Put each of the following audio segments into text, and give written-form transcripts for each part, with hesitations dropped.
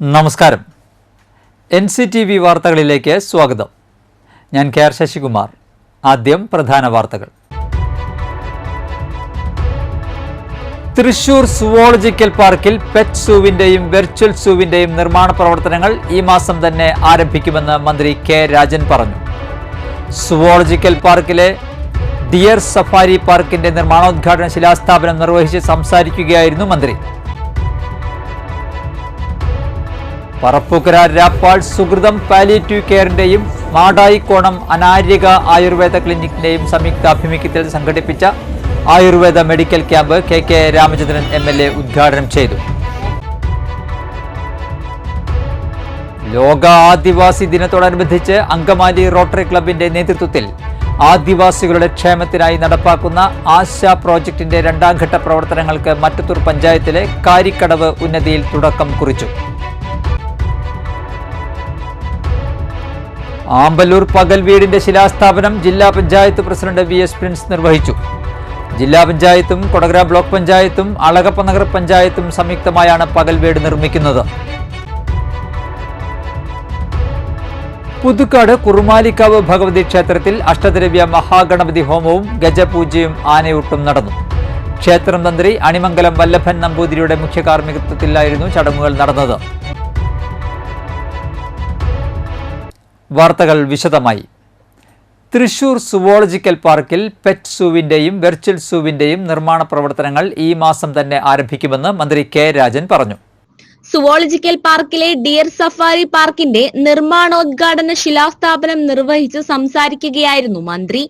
നമസ്കാരം. NCTV വാർത്തകളിലേക്ക് സ്വാഗതം. ഞാൻ കെ.ആർ. ശശികുമാർ. ആദ്യം പ്രധാന വാർത്തകൾ. തൃശൂർ സുവോളജിക്കൽ പാർക്കിൽ പെറ്റ് സൂവിന്റെയും വെർച്വൽ സൂവിന്റെയും നിർമ്മാണ പ്രവർത്തനങ്ങൾ ഈ മാസം തന്നെ ആരംഭിക്കുമെന്ന് മന്ത്രി കെ. രാജൻ പറഞ്ഞു. സുവോളജിക്കൽ പാർക്കിലെ ഡിയർ സഫാരി പാർക്കിന്റെ നിർമ്മാണോദ്ഘാടന ശിലാസ്ഥാപനം നിർവഹിച്ച് സംസാരിക്കുകയായിരുന്നു മന്ത്രി. പറപ്പൂക്കര രാപ്പാൾ സുഹൃതം പാലിയേറ്റീവ് കെയറിന്റെയും മാടായിക്കോണം അനാര്യക ആയുർവേദ ക്ലിനിക്കിന്റെയും സംയുക്താഭിമുഖ്യത്തിൽ സംഘടിപ്പിച്ച Ayurveda medical camp K. Ramachandran MLA ഉദ്ഘാടനം ചെയ്തു. ലോക ആദിവാസി ദിനത്തോടനുബന്ധിച്ച് അങ്കമാലി റോട്ടറി ക്ലബിന്റെ നേതൃത്വത്തിൽ ആദിവാസികളുടെ ക്ഷേമത്തിനായി നടപ്പാക്കുന്ന ആശ പ്രോജക്ടിന്റെ രണ്ടാം ഘട്ട പ്രവർത്തനങ്ങൾക്ക് മറ്റത്തൂർ പഞ്ചായത്തിലെ കാരിക്കടവ് ഉന്നതിയിൽ തുടക്കം കുറിച്ചു. ആമ്പല്ലൂർ പകൽ വീടിന്റെ ശിലാസ്ഥാപനം ജില്ലാ പഞ്ചായത്ത് പ്രസിഡന്റ് VS പ്രിൻസ് നിർവഹിച്ചു. ജില്ലാ പഞ്ചായത്തും കൊടകര ബ്ലോക്ക് പഞ്ചായത്തും അളഗപ്പ നഗർ പഞ്ചായത്തും സംയുക്തമായാണ് പകൽ വീട് നിർമ്മിക്കുന്നത്. പുതുക്കാട് കുറുമാലിക്കാവ് ഭഗവതി ക്ഷേത്രത്തിൽ അഷ്ടദ്രവ്യ മഹാഗണപതി ഹോമവും ഗജപൂജയും ആനയൂട്ടും നടന്നു. ക്ഷേത്രം തന്ത്രി അണിമംഗലം വല്ലഭൻ നമ്പൂതിരിയുടെ മുഖ്യ കാർമ്മികത്വത്തിലായിരുന്നു ചടങ്ങുകൾ നടന്നത്. വാർത്തകൾ വിശദമായി. തൃശൂർ സുവോളജിക്കൽ പാർക്കിൽ പെറ്റ് സൂവിന്റെയും വെർച്വൽ സൂവിന്റെയും നിർമ്മാണ പ്രവർത്തനങ്ങൾ ഈ മാസം തന്നെ ആരംഭിക്കുമെന്ന് മന്ത്രി കെ. രാജൻ പറഞ്ഞു. സുവോളജിക്കൽ പാർക്കിലെ ഡിയർ സഫാരി പാർക്കിന്റെ നിർമ്മാണോദ്ഘാടന ശിലാസ്ഥാപനം നിർവഹിച്ച് സംസാരിക്കുകയായിരുന്നു മന്ത്രി.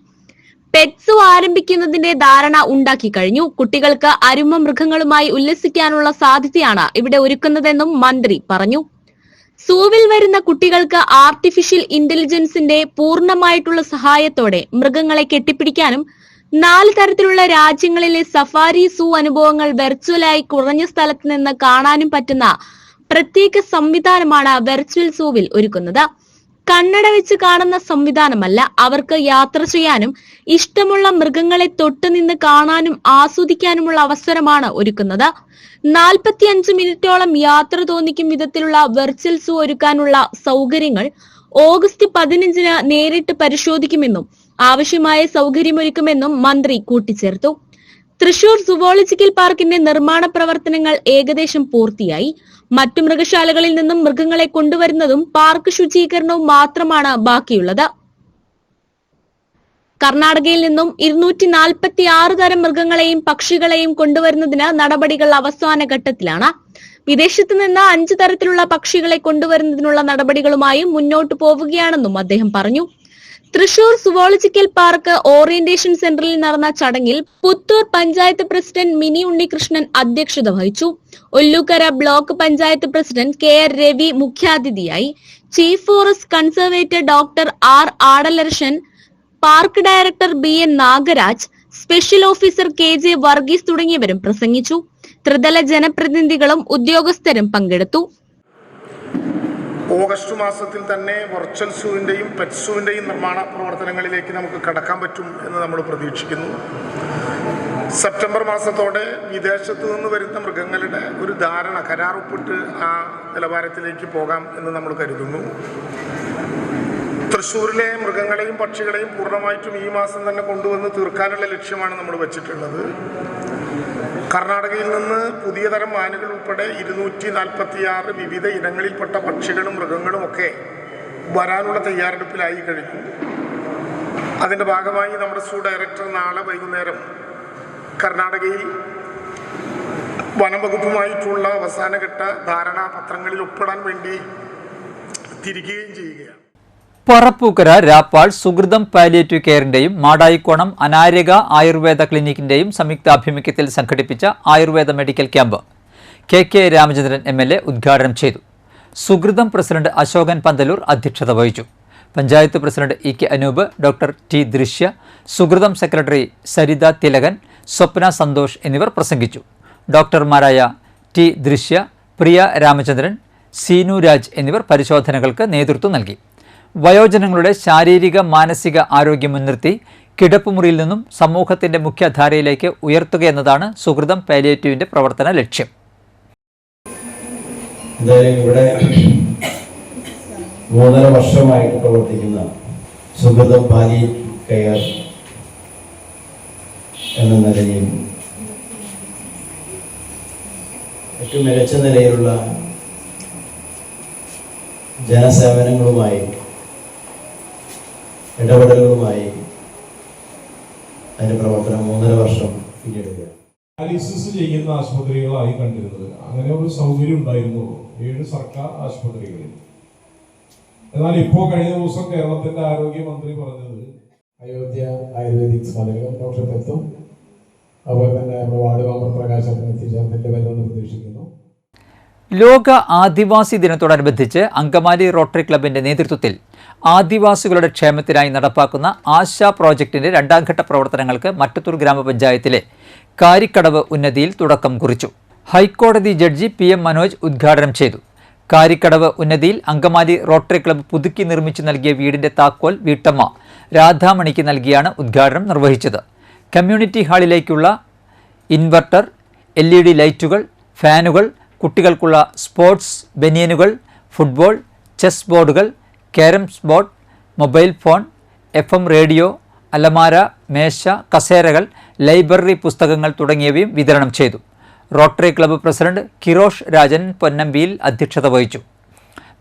പെറ്റ് സൂ ആരംഭിക്കുന്നതിന്റെ ധാരണ ഉണ്ടാക്കി കഴിഞ്ഞു. കുട്ടികൾക്ക് അരുമ മൃഗങ്ങളുമായി ഉല്ലസിക്കാനുള്ള സാധ്യതയാണ് ഇവിടെ ഒരുക്കുന്നതെന്നും മന്ത്രി പറഞ്ഞു. സൂവിൽ വരുന്ന കുട്ടികൾക്ക് ആർട്ടിഫിഷ്യൽ ഇന്റലിജൻസിന്റെ പൂർണ്ണമായിട്ടുള്ള സഹായത്തോടെ മൃഗങ്ങളെ കെട്ടിപ്പിടിക്കാനും 4 തരത്തിലുള്ള രാജ്യങ്ങളിലെ സഫാരി സൂ അനുഭവങ്ങൾ വെർച്വലായി കുറഞ്ഞ സ്ഥലത്ത് നിന്ന് കാണാനും പറ്റുന്ന പ്രത്യേക സംവിധാനമാണ് വെർച്വൽ സൂവിൽ ഒരുക്കുന്നത്. കണ്ണട വെച്ച് കാണുന്ന സംവിധാനമല്ല, അവർക്ക് യാത്ര ചെയ്യാനും ഇഷ്ടമുള്ള മൃഗങ്ങളെ തൊട്ടുനിന്ന് കാണാനും ആസ്വദിക്കാനുമുള്ള അവസരമാണ് ഒരുക്കുന്നത്. 45 മിനിറ്റോളം യാത്ര തോന്നിക്കും വിധത്തിലുള്ള വെർച്വൽ സൂ ഒരുക്കാനുള്ള സൗകര്യങ്ങൾ ഓഗസ്റ്റ് 15-ന് നേരിട്ട് പരിശോധിക്കുമെന്നും ആവശ്യമായ സൗകര്യമൊരുക്കുമെന്നും മന്ത്രി കൂട്ടിച്ചേർത്തു. തൃശൂർ സുവോളജിക്കൽ പാർക്കിന്റെ നിർമ്മാണ പ്രവർത്തനങ്ങൾ ഏകദേശം പൂർത്തിയായി. മറ്റു മൃഗശാലകളിൽ നിന്നും മൃഗങ്ങളെ കൊണ്ടുവരുന്നതും പാർക്ക് ശുചീകരണവും മാത്രമാണ് ബാക്കിയുള്ളത്. കർണാടകയിൽ നിന്നും 246 തരം മൃഗങ്ങളെയും പക്ഷികളെയും കൊണ്ടുവരുന്നതിന് നടപടികൾ അവസാന ഘട്ടത്തിലാണ്. വിദേശത്ത് നിന്ന് 5 തരത്തിലുള്ള പക്ഷികളെ കൊണ്ടുവരുന്നതിനുള്ള നടപടികളുമായും മുന്നോട്ടു പോവുകയാണെന്നും അദ്ദേഹം പറഞ്ഞു. തൃശൂർ സുവോളജിക്കൽ പാർക്ക് ഓറിയന്റേഷൻ സെന്ററിൽ നടന്ന ചടങ്ങിൽ പുത്തൂർ പഞ്ചായത്ത് പ്രസിഡന്റ് മിനി ഉണ്ണികൃഷ്ണൻ അധ്യക്ഷത വഹിച്ചു. Ollukkara block panchayat president KR Ravi മുഖ്യാതിഥിയായി. Chief forest conservator doctor R ആടലർഷൻ, park director BN Nagaraj, special officer KJ Varghese തുടങ്ങിയവരും പ്രസംഗിച്ചു. ത്രിതല ജനപ്രതിനിധികളും ഉദ്യോഗസ്ഥരും പങ്കെടുത്തു. ഓഗസ്റ്റ് മാസത്തിൽ തന്നെ വെർച്വൽ സൂവിൻ്റെയും പെറ്റ് സൂവിൻ്റെയും നിർമ്മാണ പ്രവർത്തനങ്ങളിലേക്ക് നമുക്ക് കടക്കാൻ പറ്റും എന്ന് നമ്മൾ പ്രതീക്ഷിക്കുന്നു. സെപ്റ്റംബർ മാസത്തോടെ വിദേശത്തു നിന്ന് വരുന്ന മൃഗങ്ങളുടെ ഒരു ധാരണ കരാറൊപ്പിട്ട് ആ നിലവാരത്തിലേക്ക് പോകാം എന്ന് നമ്മൾ കരുതുന്നു. തൃശ്ശൂരിലെ മൃഗങ്ങളെയും പക്ഷികളെയും പൂർണ്ണമായിട്ടും ഈ മാസം തന്നെ കൊണ്ടുവന്ന് തീർക്കാനുള്ള ലക്ഷ്യമാണ് നമ്മൾ വെച്ചിട്ടുള്ളത്. കർണാടകയിൽ നിന്ന് പുതിയ തരം മാനുകൾ ഉൾപ്പെടെ 246 വിവിധ ഇനങ്ങളിൽപ്പെട്ട പക്ഷികളും മൃഗങ്ങളും ഒക്കെ വരാനുള്ള തയ്യാറെടുപ്പിലായി കഴിഞ്ഞു. അതിൻ്റെ ഭാഗമായി നമ്മുടെ സൂ ഡയറക്ടർ നാളെ വൈകുന്നേരം കർണാടകയിൽ വനം വകുപ്പുമായിട്ടുള്ള അവസാനഘട്ട ധാരണാപത്രങ്ങളിൽ ഒപ്പിടാൻ വേണ്ടി തിരികുകയും ചെയ്യുകയാണ്. പറപ്പൂക്കര രാപ്പാൾ സുഹൃതം പാലിയേറ്റീവ് കെയറിന്റെയും മാടായിക്കോണം അനാര്യക ആയുർവേദ ക്ലിനിക്കിന്റെയും സംയുക്താഭിമുഖ്യത്തിൽ സംഘടിപ്പിച്ച Ayurveda medical camp K. Ramachandran MLA ഉദ്ഘാടനം ചെയ്തു. സുഹൃതം പ്രസിഡന്റ് അശോകൻ പന്തലൂർ അധ്യക്ഷത വഹിച്ചു. Panchayat president EK Anoop, doctor T ദൃശ്യ, സുഹൃതം സെക്രട്ടറി സരിത തിലകൻ, സ്വപ്ന സന്തോഷ് എന്നിവർ പ്രസംഗിച്ചു. ഡോക്ടർമാരായ T ദൃശ്യ, പ്രിയ രാമചന്ദ്രൻ, സീനു രാജ് എന്നിവർ പരിശോധനകൾക്ക് നേതൃത്വം നൽകി. വയോജനങ്ങളുടെ ശാരീരിക മാനസിക ആരോഗ്യം മുൻനിർത്തി കിടപ്പുമുറിയിൽ നിന്നും സമൂഹത്തിന്റെ മുഖ്യധാരയിലേക്ക് ഉയർത്തുകയെന്നതാണ് സുഹൃതം പാലിയേറ്റീവിന്റെ പ്രവർത്തന ലക്ഷ്യം. എന്തായാലും ഇവിടെ 3.5 വർഷമായിട്ട് പ്രവർത്തിക്കുന്ന സുഗതം പാലിയേറ്റീവ് കെയർ എന്ന നിലയിൽ ഏറ്റവും മികച്ച നിലയിലുള്ള ജനസേവനങ്ങളുമായി ഇടപെടലുകളുമായി അതിൻ്റെ പ്രവർത്തനം 3.5 വർഷം പിന്നിടുകയാണ്. ഡയാലിസിസ് ചെയ്യുന്ന ആശുപത്രികളായി കണ്ടിരുന്നത്. അങ്ങനെ ഒരു സൗകര്യം ഉണ്ടായിരുന്നു 7 സർക്കാർ ആശുപത്രികളിൽ. എന്നാൽ ഇപ്പോൾ കഴിഞ്ഞ ദിവസം കേരളത്തിന്റെ ആരോഗ്യമന്ത്രി പറഞ്ഞത് അയോധ്യ ആയുർവേദിക് സ്മാരകം ഡോക്ടർ ദത്തും അതുപോലെ തന്നെ നമ്മുടെ വാർഡ് മെമ്പർ പ്രകാശത്തിന് എത്തിച്ചേർന്നിട്ട് വരുമെന്ന് പ്രതീക്ഷിക്കുന്നു. ലോക ആദിവാസി ദിനത്തോടനുബന്ധിച്ച് അങ്കമാലി റോട്ടറി ക്ലബിന്റെ നേതൃത്വത്തിൽ ആദിവാസികളുടെ ക്ഷേമത്തിനായി നടപ്പാക്കുന്ന ആശാ പ്രോജക്ടിന്റെ 2ാം ഘട്ട പ്രവർത്തനങ്ങൾക്ക് മറ്റത്തൂർ ഗ്രാമപഞ്ചായത്തിലെ കാരിക്കടവ് ഉന്നതിയിൽ തുടക്കം കുറിച്ചു. ഹൈക്കോടതി ജഡ്ജി PM മനോജ് ഉദ്ഘാടനം ചെയ്തു. കാരിക്കടവ് ഉന്നതിയിൽ അങ്കമാലി റോട്ടറി ക്ലബ്ബ് പുതുക്കി നിർമ്മിച്ചു നൽകിയ വീടിന്റെ താക്കോൽ വീട്ടമ്മ രാധാമണിക്ക് നൽകിയാണ് ഉദ്ഘാടനം നിർവഹിച്ചത്. കമ്മ്യൂണിറ്റി ഹാളിലേക്കുള്ള ഇൻവെർട്ടർ, LED ലൈറ്റുകൾ, ഫാനുകൾ, കുട്ടികൾക്കുള്ള സ്പോർട്സ് ബനിയനുകൾ, ഫുട്ബോൾ, ചെസ് ബോർഡുകൾ, carroms board, mobile phone, FM radio, അലമാര, മേശ, കസേരകൾ, ലൈബ്രറി പുസ്തകങ്ങൾ തുടങ്ങിയവയും വിതരണം ചെയ്തു. റോട്ടറി ക്ലബ്ബ് പ്രസിഡന്റ് കിരോഷ് രാജൻ പൊന്നമ്പിയിൽ അധ്യക്ഷത വഹിച്ചു.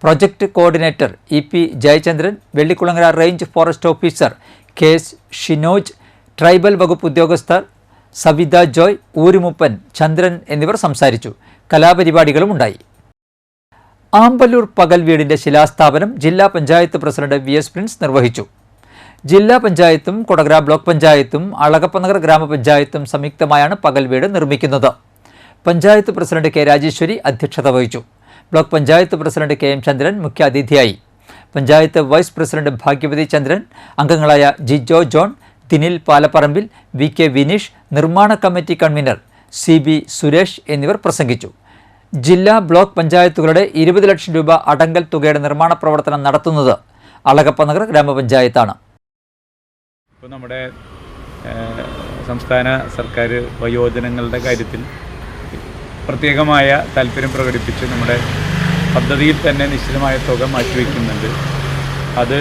Project coordinator EP Jayachandran, Vellikulangara range forest officer KS Shinoj, tribal വകുപ്പ് ഉദ്യോഗസ്ഥർ സവിത ജോയ്, ഊരുമുപ്പൻ, ചന്ദ്രൻ എന്നിവർ സംസാരിച്ചു. കലാപരിപാടികളും ഉണ്ടായി. ആമ്പല്ലൂർ പകൽ വീടിന്റെ ശിലാസ്ഥാപനം ജില്ലാ പഞ്ചായത്ത് പ്രസിഡന്റ് VS പ്രിൻസ് നിർവഹിച്ചു. ജില്ലാ പഞ്ചായത്തും കൊടകര ബ്ലോക്ക് പഞ്ചായത്തും അളഗപ്പനഗർ ഗ്രാമപഞ്ചായത്തും സംയുക്തമായാണ് പകൽ വീട് നിർമ്മിക്കുന്നത്. പഞ്ചായത്ത് പ്രസിഡന്റ് K രാജേശ്വരി അധ്യക്ഷത വഹിച്ചു. ബ്ലോക്ക് പഞ്ചായത്ത് പ്രസിഡന്റ് KM ചന്ദ്രൻ മുഖ്യാതിഥിയായി. പഞ്ചായത്ത് വൈസ് പ്രസിഡന്റ് ഭാഗ്യവതി ചന്ദ്രൻ, അംഗങ്ങളായ ജിജോ ജോൺ, ദിനിൽ പാലപ്പറമ്പിൽ, VK വിനീഷ്, നിർമ്മാണ കമ്മിറ്റി കൺവീനർ CB സുരേഷ് എന്നിവർ പ്രസംഗിച്ചു. ജില്ലാ ബ്ലോക്ക് പഞ്ചായത്തുകളുടെ 20 ലക്ഷം രൂപ അടങ്കൽ തുകയുടെ നിർമ്മാണ പ്രവർത്തനം നടത്തുന്നത് അളഗപ്പനഗർ ഗ്രാമപഞ്ചായത്താണ്. ഇപ്പോൾ നമ്മുടെ സംസ്ഥാന സർക്കാർ വയോജനങ്ങളുടെ കാര്യത്തിൽ പ്രത്യേകമായ താല്പര്യം പ്രകടിപ്പിച്ച് നമ്മുടെ പദ്ധതിയിൽ തന്നെ നിശ്ചിതമായ തുക മാറ്റിവെക്കുന്നുണ്ട്. അത്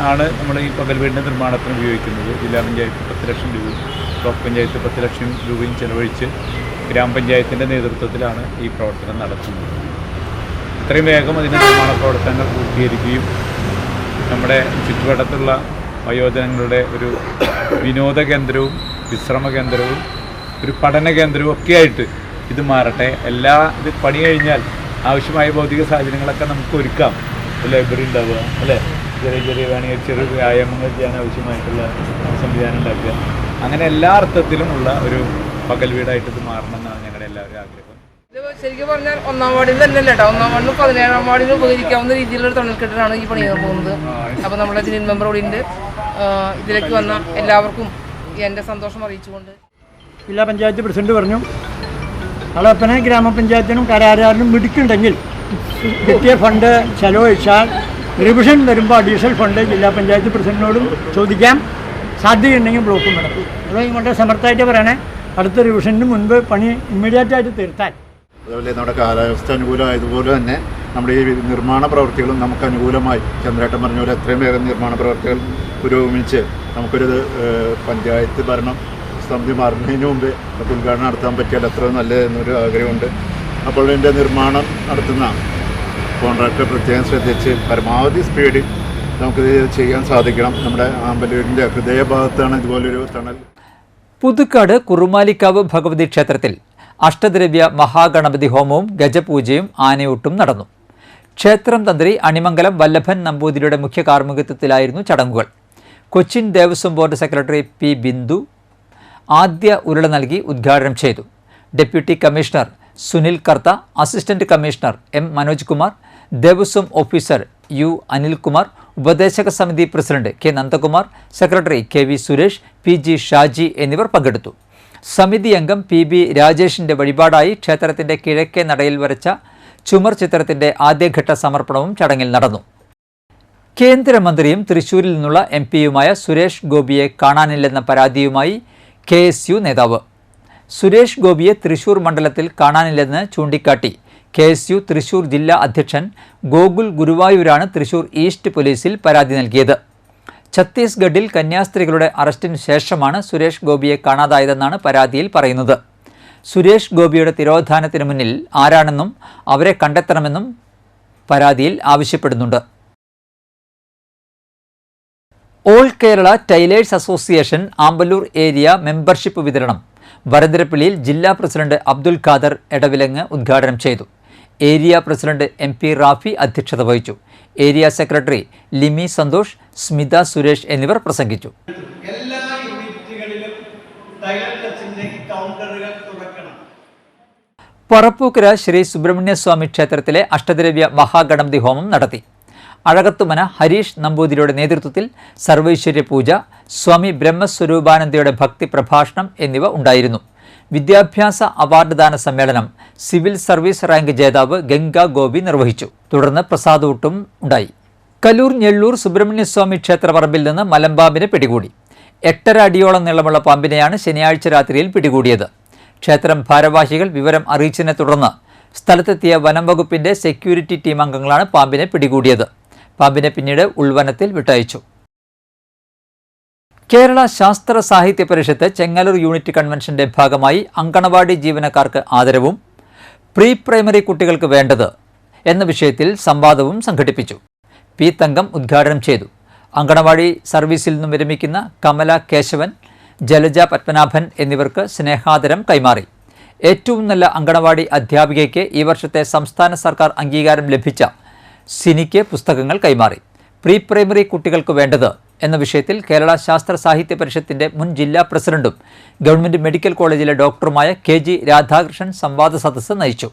ആണ് നമ്മൾ ഈ പകൽ വീടിൻ്റെ നിർമ്മാണത്തിന് ഉപയോഗിക്കുന്നത്. ജില്ലാ പഞ്ചായത്ത് 10 ലക്ഷം രൂപയും ബ്ലോക്ക് പഞ്ചായത്ത് 10 ലക്ഷം രൂപയും ചെലവഴിച്ച് ഗ്രാമപഞ്ചായത്തിൻ്റെ നേതൃത്വത്തിലാണ് ഈ പ്രവർത്തനം നടത്തുന്നത്. ഇത്രയും വേഗം അതിൻ്റെ നിർമ്മാണ പ്രവർത്തനങ്ങൾ പൂർത്തീകരിക്കുകയും നമ്മുടെ ചുറ്റുവട്ടത്തുള്ള വയോജനങ്ങളുടെ ഒരു വിനോദ കേന്ദ്രവും വിശ്രമ കേന്ദ്രവും ഒരു പഠന കേന്ദ്രവും ഒക്കെയായിട്ട് ഇത് മാറട്ടെ. ഇത് പണി കഴിഞ്ഞാൽ ആവശ്യമായ ഭൗതിക സാഹചര്യങ്ങളൊക്കെ നമുക്ക് ഒരുക്കാം. ലൈബ്രറി ഉണ്ടാവുക, അല്ലേ, ചെറിയ വേണമെങ്കിൽ ചെറിയ വ്യായാമങ്ങൾ ചെയ്യാൻ ആവശ്യമായിട്ടുള്ള സംവിധാനം ഉണ്ടാക്കുക. അങ്ങനെ എല്ലാ അർത്ഥത്തിലുമുള്ള ഒരു പകൽ വീടായിട്ട് ഇത് മാറണമെന്നാണ് ഞങ്ങളുടെ എല്ലാവരും ആഗ്രഹം. ഇത് ശരിക്കും പറഞ്ഞാൽ 1-ാം വാർഡിൽ തന്നെ അല്ല കേട്ടോ, 1-ാം വാർഡിൽ 17-ാം വാർഡിൽ ഉപകരിക്കാവുന്ന രീതിയിലുള്ള തണൽക്കെട്ടാണ് ഈ പണി ചെയ്യാൻ പോകുന്നത്. അപ്പോൾ നമ്മുടെ ജില്ലാ മെമ്പർ കൂടിയുണ്ട്. ഇതിലേക്ക് വന്ന എല്ലാവർക്കും എൻ്റെ സന്തോഷം അറിയിച്ചുകൊണ്ട് ജില്ലാ പഞ്ചായത്ത് പ്രസിഡന്റ് പറഞ്ഞു, അളപ്പന ഗ്രാമപഞ്ചായത്തിനും കരാറുകാരനും മിടുക്കുണ്ടെങ്കിൽ കിട്ടിയ ഫണ്ട് ചെലവഴിച്ചാൽ റിവിഷൻ വരുമ്പോൾ അഡീഷണൽ ഫണ്ട് ജില്ലാ പഞ്ചായത്ത് പ്രസിഡന്റിനോടും ചോദിക്കാം, സാധ്യതയുണ്ടെങ്കിൽ ബ്ലോക്കും നടക്കും. അത് ഇങ്ങോട്ട് സമർത്ഥമായിട്ട് പറയണേ, അടുത്ത റിവിഷന് മുൻപ് പണി ഇമ്മീഡിയറ്റായിട്ട് തീർത്താൽ. അതുപോലെ നമ്മുടെ കാലാവസ്ഥ അനുകൂലമായതുപോലെ തന്നെ നമ്മുടെ ഈ നിർമ്മാണ പ്രവൃത്തികളും നമുക്ക് അനുകൂലമായി ചന്ദ്രേട്ടൻ പറഞ്ഞ പോലെ എത്രയും വേഗം നിർമ്മാണ പ്രവൃത്തികൾ പുരോഗമിച്ച് നമുക്കൊരു പഞ്ചായത്ത് ഭരണം സമിതി മാറുന്നതിന് മുമ്പ് ഉദ്ഘാടനം നടത്താൻ പറ്റിയാൽ എത്ര നല്ലതെന്നൊരു ആഗ്രഹമുണ്ട്. അപ്പോൾ ഇതിൻ്റെ നിർമ്മാണം നടത്തുന്ന കോൺട്രാക്ടർ പ്രത്യേകം ശ്രദ്ധിച്ച് പരമാവധി സ്പീഡിൽ നമുക്കിത് ചെയ്യാൻ സാധിക്കണം. നമ്മുടെ ആമ്പല്ലൂരിൻ്റെ ഹൃദയഭാഗത്താണ് ഇതുപോലൊരു തണൽ. പുതുക്കാട് കുറുമാലിക്കാവ് ഭഗവതി ക്ഷേത്രത്തിൽ അഷ്ടദ്രവ്യ മഹാഗണപതി ഹോമവും ഗജപൂജയും ആനയൂട്ടും നടന്നു. ക്ഷേത്രം തന്ത്രി അണിമംഗലം വല്ലഭൻ നമ്പൂതിരിയുടെ മുഖ്യ കാർമ്മികത്വത്തിലായിരുന്നു ചടങ്ങുകൾ. Cochin Devaswom board secretary P Bindu ആദ്യ ഉരുള നൽകി ഉദ്ഘാടനം ചെയ്തു. Deputy commissioner Sunil Kartha, assistant commissioner M Manoj Kumar, Devaswom officer U Anilkumar, ഉപദേശക സമിതി president K Nandakumar, secretary KV Suresh, PG Shaji എന്നിവർ പങ്കെടുത്തു. സമിതി അംഗം PB രാജേഷിന്റെ വഴിപാടായി ക്ഷേത്രത്തിന്റെ കിഴക്കേ നടയിൽ വരച്ച ചുമർ ചിത്രത്തിന്റെ ആദ്യഘട്ട സമർപ്പണവും ചടങ്ങിൽ നടന്നു. കേന്ദ്രമന്ത്രിയും തൃശൂരിൽ നിന്നുള്ള MP-യുമായ സുരേഷ് ഗോപിയെ കാണാനില്ലെന്ന പരാതിയുമായി KSU നേതാവ്. സുരേഷ് ഗോപിയെ തൃശൂർ മണ്ഡലത്തിൽ കാണാനില്ലെന്ന് ചൂണ്ടിക്കാട്ടി KSU തൃശൂർ ജില്ലാ അധ്യക്ഷൻ ഗോകുൽ ഗുരുവായൂരാണ് തൃശൂർ ഈസ്റ്റ് പോലീസിൽ പരാതി നൽകിയത്. ഛത്തീസ്ഗഡിൽ കന്യാസ്ത്രീകളുടെ അറസ്റ്റിന് ശേഷമാണ് സുരേഷ് ഗോപിയെ കാണാതായതെന്നാണ് പരാതിയിൽ പറയുന്നത്. സുരേഷ് ഗോപിയുടെ തിരോധാനത്തിന് മുന്നിൽ ആരാണെന്നും അവരെ കണ്ടെത്തണമെന്നും പരാതിയിൽ ആവശ്യപ്പെടുന്നുണ്ട്. All Kerala tailors association Ampallur area membership വിതരണം വരന്തരപ്പള്ളിയിൽ ജില്ലാ പ്രസിഡന്റ് അബ്ദുൽ ഖാദർ എടവിലങ്ങ് ഉദ്ഘാടനം ചെയ്തു. ഏരിയ പ്രസിഡന്റ് MP റാഫി അധ്യക്ഷത വഹിച്ചു. ഏരിയ സെക്രട്ടറി ലിമി സന്തോഷ്, സ്മിത സുരേഷ് എന്നിവർ പ്രസംഗിച്ചു. എല്ലാ യൂണിറ്റുകളിലും ടൈലർ ടച്ചിന്റെ കൗണ്ടറുകൾ തുറക്കണം. പറപ്പൂക്കര ശ്രീ സുബ്രഹ്മണ്യസ്വാമി ക്ഷേത്രത്തിലെ അഷ്ടദ്രവ്യ മഹാഗണപതി ഹോമം നടത്തി. അഴകത്തുമന ഹരീഷ് നമ്പൂതിരിയുടെ നേതൃത്വത്തിൽ സർവൈശ്വര്യ പൂജ, സ്വാമി ബ്രഹ്മസ്വരൂപാനന്ദയുടെ ഭക്തി പ്രഭാഷണം എന്നിവ ഉണ്ടായിരുന്നു. വിദ്യാഭ്യാസ അവാർഡ് ദാന സമ്മേളനം സിവിൽ സർവീസ് റാങ്ക് ജേതാവ് ഗംഗാ ഗോപി നിർവഹിച്ചു. തുടർന്ന് പ്രസാദൂട്ടും ഉണ്ടായി. കലൂർ ഞെള്ളൂർ സുബ്രഹ്മണ്യസ്വാമി ക്ഷേത്രപറമ്പിൽ നിന്ന് മലമ്പാമ്പിനെ പിടികൂടി. 8.5 അടിയോളം നീളമുള്ള പാമ്പിനെയാണ് ശനിയാഴ്ച രാത്രിയിൽ പിടികൂടിയത്. ക്ഷേത്രം ഭാരവാഹികൾ വിവരം അറിയിച്ചതിനെ തുടർന്ന് സ്ഥലത്തെത്തിയ വനം വകുപ്പിന്റെ സെക്യൂരിറ്റി ടീം അംഗങ്ങളാണ് പാമ്പിനെ പിടികൂടിയത്. പാമ്പിനെ പിന്നീട് ഉൾവനത്തിൽ വിട്ടയച്ചു. കേരള ശാസ്ത്ര സാഹിത്യ പരിഷത്ത് ചെങ്ങന്നൂർ യൂണിറ്റ് കൺവെൻഷന്റെ ഭാഗമായി അങ്കണവാടി ജീവനക്കാർക്ക് ആദരവും പ്രീ പ്രൈമറി കുട്ടികൾക്ക് വേണ്ടത് എന്ന വിഷയത്തിൽ സംവാദവും സംഘടിപ്പിച്ചു. പി തങ്കം ഉദ്ഘാടനം ചെയ്തു. അങ്കണവാടി സർവീസിൽ നിന്നും വിരമിക്കുന്ന കമല കേശവൻ, ജലജ പത്മനാഭൻ എന്നിവർക്ക് സ്നേഹാദരം കൈമാറി. ഏറ്റവും നല്ല അങ്കണവാടി അധ്യാപികയ്ക്ക് ഈ വർഷത്തെ സംസ്ഥാന സർക്കാർ അംഗീകാരം ലഭിച്ച സിനിക്ക് പുസ്തകങ്ങൾ കൈമാറി. പ്രീ പ്രൈമറി കുട്ടികൾക്ക് വേണ്ടത് എന്ന വിഷയത്തിൽ കേരള ശാസ്ത്ര സാഹിത്യ പരിഷത്തിന്റെ മുൻ ജില്ലാ പ്രസിഡന്റും ഗവൺമെന്റ് മെഡിക്കൽ കോളേജിലെ ഡോക്ടറുമായ KG രാധാകൃഷ്ണൻ സംവാദ സദസ്സ് നയിച്ചു.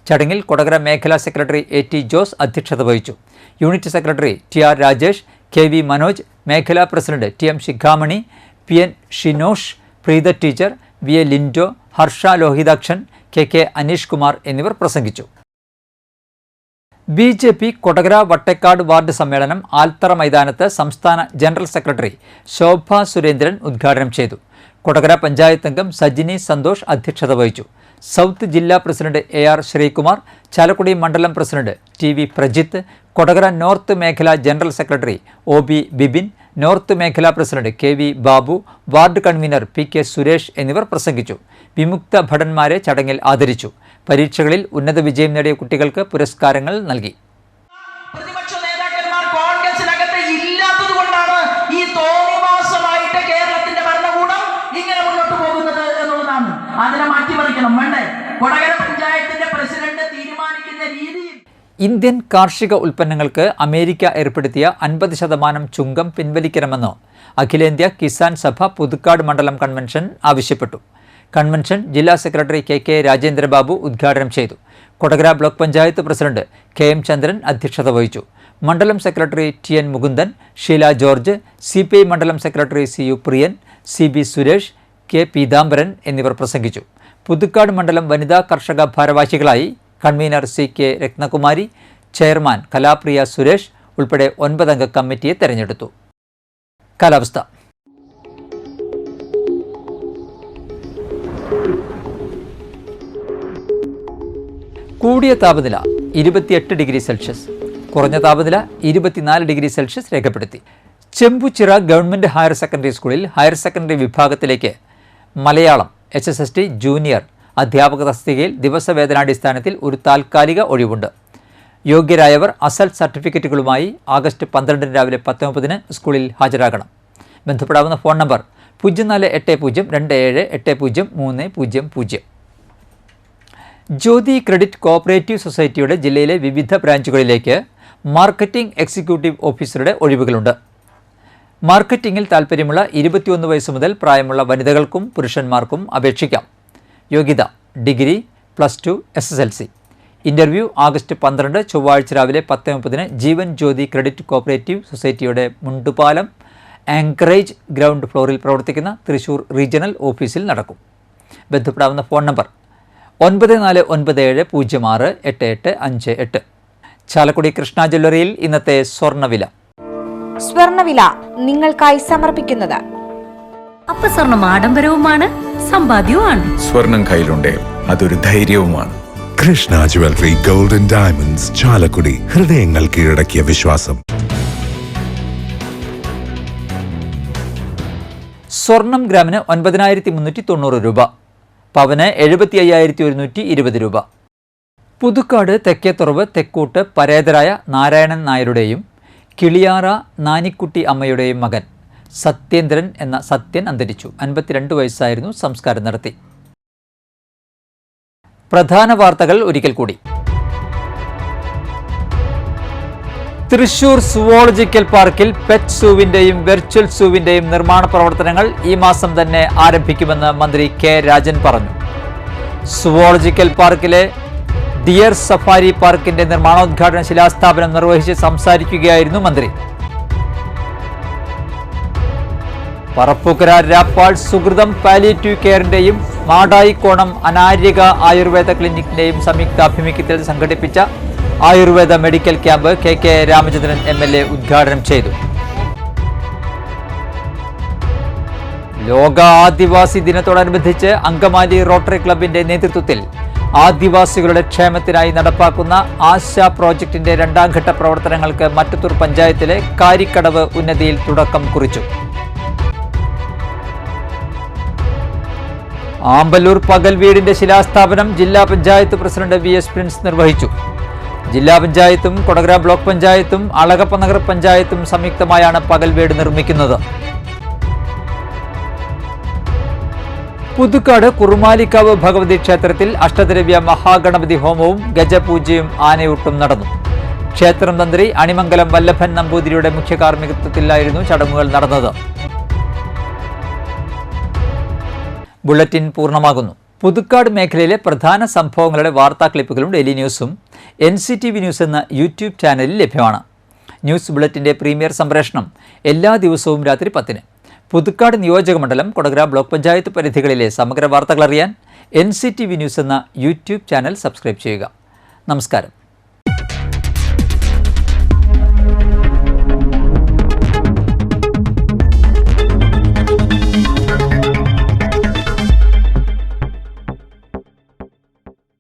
ചടങ്ങിൽ കൊടകര മേഖലാ സെക്രട്ടറി AT ജോസ് അധ്യക്ഷത വഹിച്ചു. Unit secretary TR Rajesh, KV Manoj, മേഖലാ president TM Shikhamani, PN Shinosh, Preetha teacher, VA Lindo, Harsha Lohithakshan, KK Aneesh Kumar എന്നിവർ പ്രസംഗിച്ചു. BJP കൊടകര വട്ടേക്കാട് വാർഡ് സമ്മേളനം ആൽത്തറ മൈതാനത്ത് സംസ്ഥാന ജനറൽ സെക്രട്ടറി ശോഭ സുരേന്ദ്രൻ ഉദ്ഘാടനം ചെയ്തു. കൊടകര പഞ്ചായത്ത് അംഗം സജിനി സന്തോഷ് അധ്യക്ഷത വഹിച്ചു. സൗത്ത് ജില്ലാ പ്രസിഡന്റ് AR ശ്രീകുമാർ, ചാലക്കുടി മണ്ഡലം president TV Prajith, Kodakara north മേഖലാ general secretary OB Bibin, north മേഖലാ president KV Babu, ward convener PK Suresh എന്നിവർ പ്രസംഗിച്ചു. വിമുക്ത ഭടന്മാരെ ചടങ്ങിൽ ആദരിച്ചു. പരീക്ഷകളിൽ ഉന്നത വിജയം നേടിയ കുട്ടികൾക്ക് പുരസ്കാരങ്ങൾ നൽകി. പ്രതിപക്ഷ നേതാക്കന്മാർ കോൺഗ്രസിനകത്ത് ഇല്ലാത്തത് കൊണ്ടാണ് ഈ തോന്നിവാസമായിട്ട് കേരളത്തിന്റെ ഭരണകൂടം ഇങ്ങനെ മുന്നോട്ട് പോകുന്നത് എന്നുള്ളതാണ്. അതിനെ മാറ്റിമറിക്കണം. വേണ്ടേ? കൊടകര പഞ്ചായത്തിന്റെ പ്രസിഡന്റ് തീരുമാനിക്കുന്ന രീതിയിൽ ഇന്ത്യൻ കാർഷിക ഉൽപ്പന്നങ്ങൾക്ക് അമേരിക്ക ഏർപ്പെടുത്തിയ 50% ചുങ്കം പിൻവലിക്കണമെന്ന് അഖിലേന്ത്യാ കിസാൻ സഭ പുതുക്കാട് മണ്ഡലം കൺവെൻഷൻ ആവശ്യപ്പെട്ടു. കൺവെൻഷൻ ജില്ലാ സെക്രട്ടറി KK രാജേന്ദ്രബാബു ഉദ്ഘാടനം ചെയ്തു. Kodakara block panchayat president KM Chandran അധ്യക്ഷത വഹിച്ചു. മണ്ഡലം secretary TN Mukundan, Sheela George, CPI മണ്ഡലം secretary CU Priyan, CB Suresh, K Peethambaran എന്നിവർ പ്രസംഗിച്ചു. പുതുക്കാട് മണ്ഡലം വനിതാ കർഷക ഭാരവാഹികളായി convener CK Rathnakumari, chairman Kalapriya Suresh ഉൾപ്പെടെ 9 അംഗ കമ്മിറ്റിയെ തെരഞ്ഞെടുത്തു. കാലാവസ്ഥ. കൂടിയ താപനില 28 ഡിഗ്രി സെൽഷ്യസ്, കുറഞ്ഞ താപനില 24 ഡിഗ്രി സെൽഷ്യസ് രേഖപ്പെടുത്തി. ചെമ്പുച്ചിറ ഗവൺമെൻറ് ഹയർ സെക്കൻഡറി സ്കൂളിൽ ഹയർ സെക്കൻഡറി വിഭാഗത്തിലേക്ക് മലയാളം HSST ജൂനിയർ അധ്യാപക തസ്തികയിൽ ദിവസവേതനാടിസ്ഥാനത്തിൽ ഒരു താൽക്കാലിക ഒഴിവുണ്ട്. യോഗ്യരായവർ അസൽ സർട്ടിഫിക്കറ്റുകളുമായി ആഗസ്റ്റ് 12 രാവിലെ 10:30 സ്കൂളിൽ ഹാജരാകണം. ബന്ധപ്പെടാവുന്ന phone number 048027803000. Jyothi credit cooperative സൊസൈറ്റിയുടെ ജില്ലയിലെ വിവിധ ബ്രാഞ്ചുകളിലേക്ക് മാർക്കറ്റിംഗ് എക്സിക്യൂട്ടീവ് ഓഫീസറുടെ ഒഴിവുകളുണ്ട്. മാർക്കറ്റിംഗിൽ താൽപ്പര്യമുള്ള 21 വയസ്സ് മുതൽ പ്രായമുള്ള വനിതകൾക്കും പുരുഷന്മാർക്കും അപേക്ഷിക്കാം. യോഗ്യത ഡിഗ്രി, +2, SSLC. ഇൻ്റർവ്യൂ ആഗസ്റ്റ് 12 ചൊവ്വാഴ്ച രാവിലെ 10:30 ജീവൻ ജ്യോതി ക്രെഡിറ്റ് കോഓപ്പറേറ്റീവ് സൊസൈറ്റിയുടെ മുണ്ടുപാലം ആങ്കറേജ് ഗ്രൗണ്ട് ഫ്ലോറിൽ പ്രവർത്തിക്കുന്ന തൃശൂർ റീജിയണൽ ഓഫീസിൽ നടക്കും. ബന്ധപ്പെടാവുന്ന ഫോൺ നമ്പർ 9497068858. ചാലക്കുടി കൃഷ്ണ ജ്വല്ലറിയിൽ ഇന്നത്തെ സ്വർണ്ണവില നിങ്ങൾക്കായി സമർപ്പിക്കുന്നത് അപ്പസ്വർണം ആഡംബരവുമാണ്, സമ്പാദ്യവുമാണ്. സ്വർണം കയ്യിലുണ്ടേ അതൊരു ധൈര്യവുമാണ്. Krishna jewellery golden diamonds Chalakudy, ഹൃദയങ്ങൾ കീഴടക്കിയ വിശ്വാസം. സ്വർണം ഗ്രാമിന് 9390 രൂപ, പവന് 75,120 രൂപ. പുതുക്കാട് തെക്കേത്തുറവ് തെക്കൂട്ട് പരേതരായ നാരായണൻ നായരുടെയും കിളിയാറ നാനിക്കുട്ടി അമ്മയുടെയും മകൻ സത്യേന്ദ്രൻ എന്ന സത്യൻ അന്തരിച്ചു. 52 വയസ്സായിരുന്നു. സംസ്കാരം നടത്തി. പ്രധാന വാർത്തകൾ ഒരിക്കൽ കൂടി. തൃശൂർ സുവോളജിക്കൽ പാർക്കിൽ പെറ്റ് സൂവിന്റെയും വെർച്വൽ സൂവിന്റെയും നിർമ്മാണ പ്രവർത്തനങ്ങൾ ഈ മാസം തന്നെ ആരംഭിക്കുമെന്ന് മന്ത്രി കെ രാജൻ പറഞ്ഞു. സുവോളജിക്കൽ പാർക്കിലെ ഡിയർ സഫാരി പാർക്കിന്റെ നിർമ്മാണോദ്ഘാടന ശിലാസ്ഥാപനം നിർവഹിച്ച് സംസാരിക്കുകയായിരുന്നു മന്ത്രി. പറപ്പൂക്കര രാപ്പാൾ സുഹൃതം പാലിയേറ്റീവ് കെയറിന്റെയും മാടായിക്കോണം അനാര്യക ആയുർവേദ ക്ലിനിക്കിന്റെയും സംയുക്താഭിമുഖ്യത്തിൽ സംഘടിപ്പിച്ച Ayurveda medical camp K Ramachandran MLA ഉദ്ഘാടനം ചെയ്തു. ലോക ആദിവാസി ദിനത്തോടനുബന്ധിച്ച് അങ്കമാലി റോട്ടറി ക്ലബിന്റെ നേതൃത്വത്തിൽ ആദിവാസികളുടെ ക്ഷേമത്തിനായി നടപ്പാക്കുന്ന ആശ പ്രോജക്ടിന്റെ 2ാം ഘട്ട പ്രവർത്തനങ്ങൾക്ക് മറ്റത്തൂർ പഞ്ചായത്തിലെ കാരിക്കടവ് ഉന്നതിയിൽ തുടക്കം കുറിച്ചു. ആമ്പല്ലൂർ പകൽ വീടിന്റെ ശിലാസ്ഥാപനം ജില്ലാ പഞ്ചായത്ത് പ്രസിഡന്റ് VS പ്രിൻസ് നിർവഹിച്ചു. ജില്ലാ പഞ്ചായത്തും കൊടകര ബ്ലോക്ക് പഞ്ചായത്തും അളഗപ്പ നഗർ പഞ്ചായത്തും സംയുക്തമായാണ് പകൽ വീട് നിർമ്മിക്കുന്നത്. പുതുക്കാട് കുറുമാലിക്കാവ് ഭഗവതി ക്ഷേത്രത്തിൽ അഷ്ടദ്രവ്യ മഹാഗണപതി ഹോമവും ഗജപൂജയും ആനയൂട്ടും നടന്നു. ക്ഷേത്രം തന്ത്രി അണിമംഗലം വല്ലഭൻ നമ്പൂതിരിയുടെ മുഖ്യ കാർമ്മികത്വത്തിലായിരുന്നു ചടങ്ങുകൾ നടന്നത്. ബുള്ളറ്റിൻ പൂർണ്ണമാകുന്നു. പുതുക്കാട് മേഖലയിലെ പ്രധാന സംഭവങ്ങളുടെ വാർത്താ ക്ലിപ്പുകളും ഡെയിലി ന്യൂസും NCTV ന്യൂസ് എന്ന യൂട്യൂബ് ചാനലിൽ ലഭ്യമാണ്. ന്യൂസ് ബുള്ളറ്റിൻ്റെ പ്രീമിയർ സംപ്രേഷണം എല്ലാ ദിവസവും രാത്രി 10-ന്. പുതുക്കാട് നിയോജകമണ്ഡലം, കൊടകര ബ്ലോക്ക് പഞ്ചായത്ത് പരിധികളിലെ സമഗ്ര വാർത്തകൾ അറിയാൻ NCTV ന്യൂസ് എന്ന യൂട്യൂബ് ചാനൽ സബ്സ്ക്രൈബ് ചെയ്യുക. നമസ്കാരം.